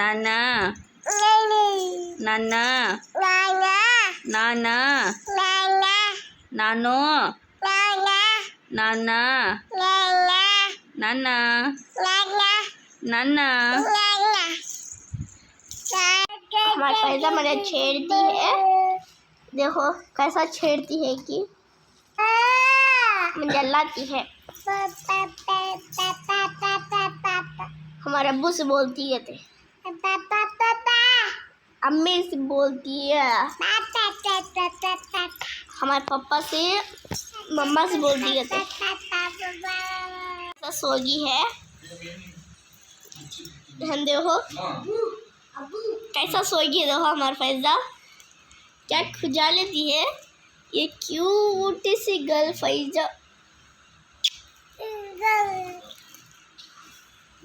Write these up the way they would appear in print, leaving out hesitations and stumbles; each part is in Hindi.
नाना नाना नाना नानो नाना नाना नाना। हमारी फैज़ा मुझे छेड़ती है, देखो कैसा छेड़ती है कि मुझे जलाती है। हमारे अब्बू से बोलती है थे, अम्मी से बोलती है, हमारे पापा से मम्मा से बोलती है थे। सोगी है, देखो कैसा सोगी है, देखो हमारी फैज़ा क्या खुजा लेती है। ये क्यूट सी गर्ल फैज़ा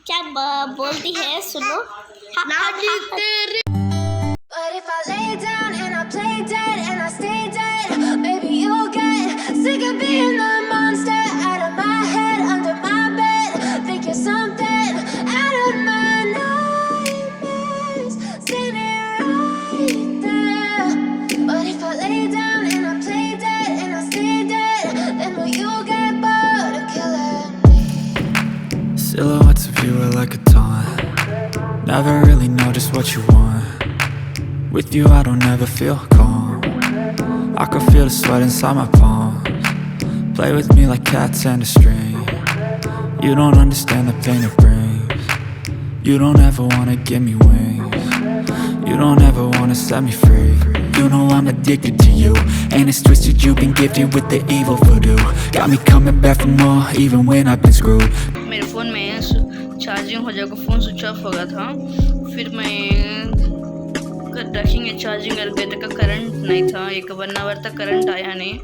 क्या बोलती है, सुनो। But if I lay down and I play dead and I stay dead, maybe you'll get sick of being the monster out of my head, under my bed. Think you're something out of my nightmares, standing right there. But if I lay down and I play dead and I stay dead, then will you get bored of killing me? Silhouettes of you are like a taunt. Never really know just what you want. With you I don't ever feel calm. I can feel the sweat inside my palms. Play with me like cats and a string. You don't understand the pain it brings. You don't ever wanna give me wings. You don't ever wanna set me free. You know I'm addicted to you, and it's twisted, you've been gifted with the evil voodoo. Got me coming back for more, even when I've been screwed. मेरे फ़ोन में चार्जिंग हो जाएगा, फ़ोन स्विच ऑफ हो गया था, फिर मैं रखेंगे चार्जिंग करके तक का करंट नहीं था, 1 आवर तक करंट आया नहीं,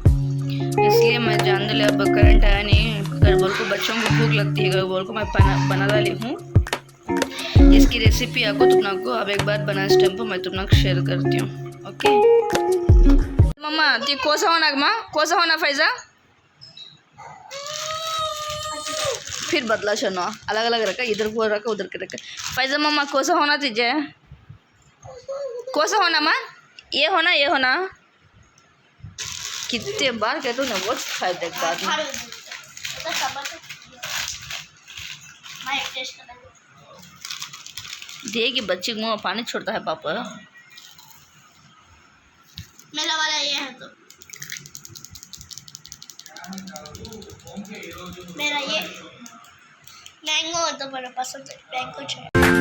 इसलिए मैं जान दिले अब करंट आया नहीं। अगर बोल को बच्चों को भूख लगती है, अगर बोल को मैं बना डाली हूँ। इसकी रेसिपी आपको तुमको अब एक बार बना इस टाइम पर मैं तुमको शेयर करती हूँ। ओके मम्मा ती कोसा होना माँ, कोसा होना फैज़ा, फिर बदला शनो अलग अलग रखा, इधर को रखा उधर के रखा। फैज़ा मम्मा कोसा होना तुझे, कोसा होना माँ, ये होना ये होना। कितने बार कहते हो ना, बहुत फायदे की बात है। देगी बच्ची मुँह में पानी छोड़ता है पापा। मेरा वाला ये है, तो मेरा ये मैंगो तो बड़ा पसंद है, मैंगो चाहिए।